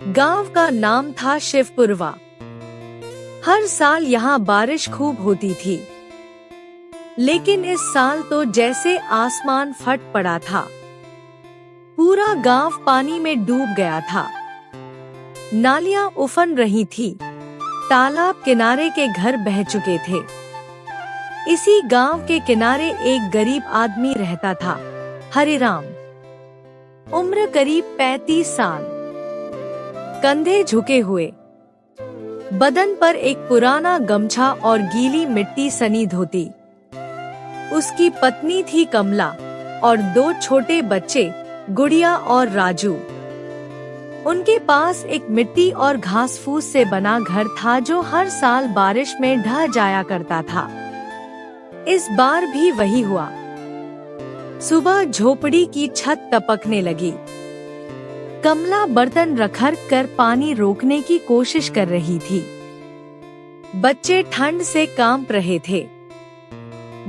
गांव का नाम था शिवपुरवा। हर साल यहाँ बारिश खूब होती थी, लेकिन इस साल तो जैसे आसमान फट पड़ा था। पूरा गांव पानी में डूब गया था। नालियां उफन रही थी, तालाब किनारे के घर बह चुके थे। इसी गांव के किनारे एक गरीब आदमी रहता था, हरिराम। उम्र करीब 35 साल, कंधे झुके हुए, बदन पर एक पुराना गमछा और गीली मिट्टी सनी धोती। उसकी पत्नी थी कमला और 2 छोटे बच्चे, गुड़िया और राजू। उनके पास एक मिट्टी और घास फूस से बना घर था जो हर साल बारिश में ढह जाया करता था। इस बार भी वही हुआ। सुबह झोपड़ी की छत टपकने लगी। कमला बर्तन रखकर कर पानी रोकने की कोशिश कर रही थी। बच्चे ठंड से कांप रहे थे।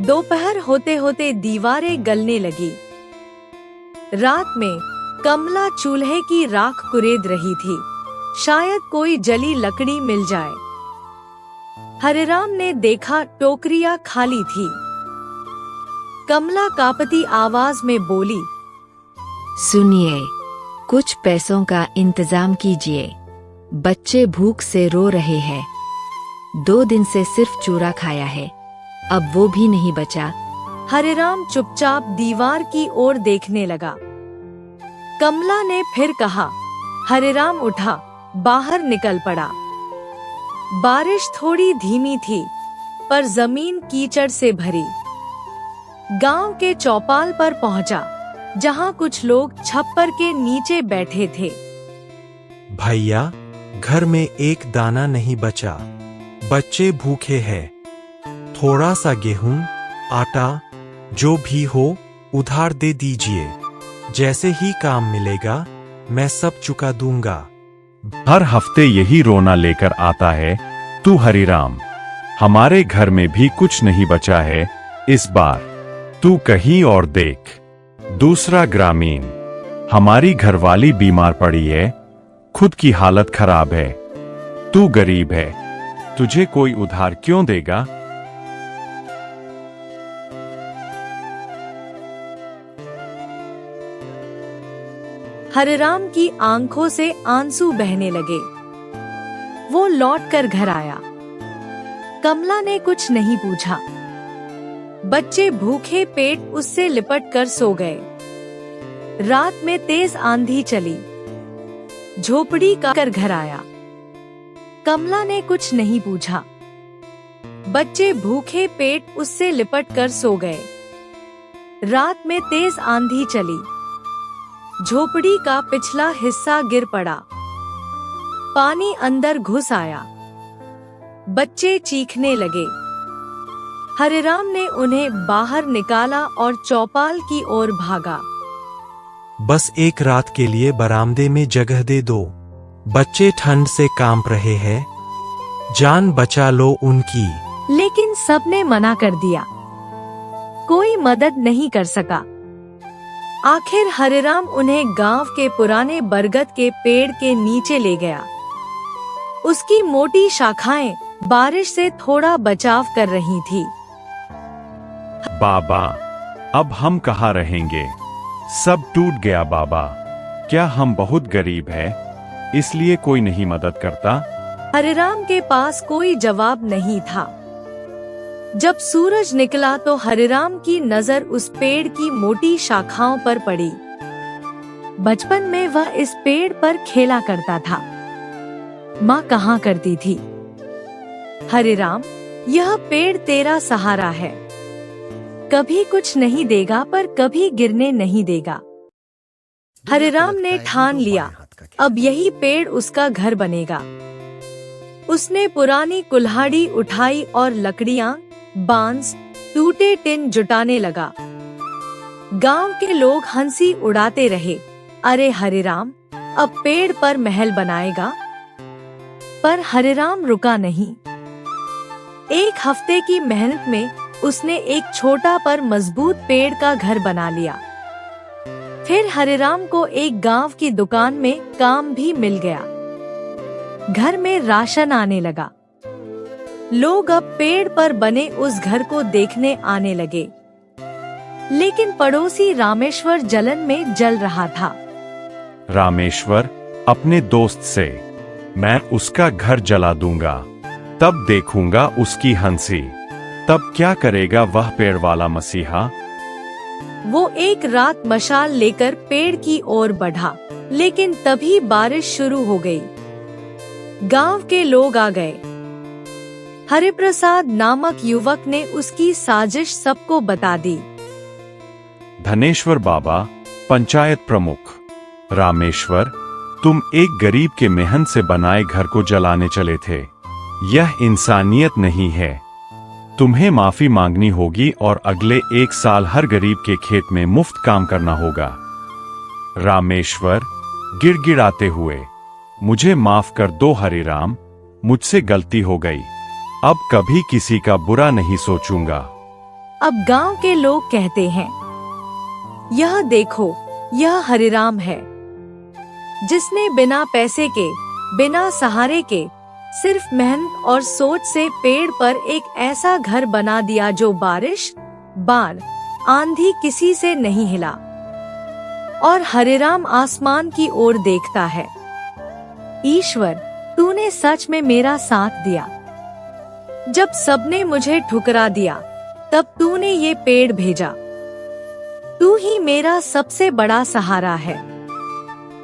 दोपहर होते होते दीवारें गलने लगी। रात में कमला चूल्हे की राख कुरेद रही थी, शायद कोई जली लकड़ी मिल जाए। हरिराम ने देखा टोकरियां खाली थी। कमला कांपती आवाज में बोली, सुनिए, कुछ पैसों का इंतजाम कीजिए। बच्चे भूख से रो रहे हैं। 2 दिन से सिर्फ चूरा खाया है, अब वो भी नहीं बचा। हरिराम चुपचाप दीवार की ओर देखने लगा। कमला ने फिर कहा। हरिराम उठा, बाहर निकल पड़ा। बारिश थोड़ी धीमी थी, पर जमीन कीचड़ से भरी। गांव के चौपाल पर पहुंचा, जहां कुछ लोग छप्पर के नीचे बैठे थे। भैया, घर में एक दाना नहीं बचा। बच्चे भूखे हैं। थोड़ा सा गेहूं, आटा, जो भी हो उधार दे दीजिए। जैसे ही काम मिलेगा मैं सब चुका दूंगा। हर हफ्ते यही रोना लेकर आता है तू हरिराम। हमारे घर में भी कुछ नहीं बचा है इस बार। तू कहीं और देख। दूसरा ग्रामीण, हमारी घरवाली बीमार पड़ी है, खुद की हालत खराब है। तू गरीब है, तुझे कोई उधार क्यों देगा? हरिराम की आंखों से आंसू बहने लगे। वो लौटकर घर आया। कमला ने कुछ नहीं पूछा। बच्चे भूखे पेट उससे लिपट कर सो गए। रात में तेज आंधी चली। झोपड़ी का कर घर आया। कमला ने कुछ नहीं पूछा। बच्चे भूखे पेट उससे लिपट कर सो गए। रात में तेज आंधी चली। झोपड़ी का पिछला हिस्सा गिर पड़ा। पानी अंदर घुस आया। बच्चे चीखने लगे। हरिराम ने उन्हें बाहर निकाला और चौपाल की ओर भागा। बस एक रात के लिए बरामदे में जगह दे दो। बच्चे ठंड से कांप रहे हैं। जान बचा लो उनकी। लेकिन सबने मना कर दिया। कोई मदद नहीं कर सका। आखिर हरिराम उन्हें गांव के पुराने बरगद के पेड़ के नीचे ले गया। उसकी मोटी शाखाएं बारिश से थोड़ा बचाव कर रही थी। बाबा, अब हम कहाँ रहेंगे? सब टूट गया बाबा। क्या हम बहुत गरीब हैं, इसलिए कोई नहीं मदद करता? हरिराम के पास कोई जवाब नहीं था। जब सूरज निकला तो हरिराम की नजर उस पेड़ की मोटी शाखाओं पर पड़ी। बचपन में वह इस पेड़ पर खेला करता था। माँ कहा करती थी, हरिराम, यह पेड़ तेरा सहारा है। कभी कुछ नहीं देगा पर कभी गिरने नहीं देगा। हरिराम ने ठान लिया, अब यही पेड़ उसका घर बनेगा। उसने पुरानी कुल्हाड़ी उठाई और लकड़ियां, बांस, टूटे टिन जुटाने लगा। गांव के लोग हंसी उड़ाते रहे। अरे हरिराम, अब पेड़ पर महल बनाएगा? पर हरिराम रुका नहीं। 1 हफ्ते की मेहनत में उसने एक छोटा पर मजबूत पेड़ का घर बना लिया। फिर हरिराम को एक गांव की दुकान में काम भी मिल गया। घर में राशन आने लगा। लोग अब पेड़ पर बने उस घर को देखने आने लगे। लेकिन पड़ोसी रामेश्वर जलन में जल रहा था। रामेश्वर अपने दोस्त से, मैं उसका घर जला दूंगा, तब देखूंगा उसकी हंसी। तब क्या करेगा वह पेड़ वाला मसीहा। वो एक रात मशाल लेकर पेड़ की ओर बढ़ा, लेकिन तभी बारिश शुरू हो गई। गांव के लोग आ गए। हरिप्रसाद नामक युवक ने उसकी साजिश सबको बता दी। धनेश्वर बाबा, पंचायत प्रमुख। रामेश्वर, तुम एक गरीब के मेहनत से बनाए घर को जलाने चले थे। यह इंसानियत नहीं है। तुम्हें माफी मांगनी होगी और अगले 1 साल हर गरीब के खेत में मुफ्त काम करना होगा। रामेश्वर गिड़गिड़ाते हुए, मुझे माफ कर दो हरिराम, मुझसे गलती हो गई। अब कभी किसी का बुरा नहीं सोचूंगा। अब गांव के लोग कहते हैं, यह देखो, यह हरिराम है, जिसने बिना पैसे के, बिना सहारे के, सिर्फ मेहनत और सोच से पेड़ पर एक ऐसा घर बना दिया जो बारिश, बाढ़, आंधी किसी से नहीं हिला। और हरिराम आसमान की ओर देखता है। ईश्वर, तूने सच में मेरा साथ दिया। जब सबने मुझे ठुकरा दिया, तब तूने ये पेड़ भेजा। तू ही मेरा सबसे बड़ा सहारा है।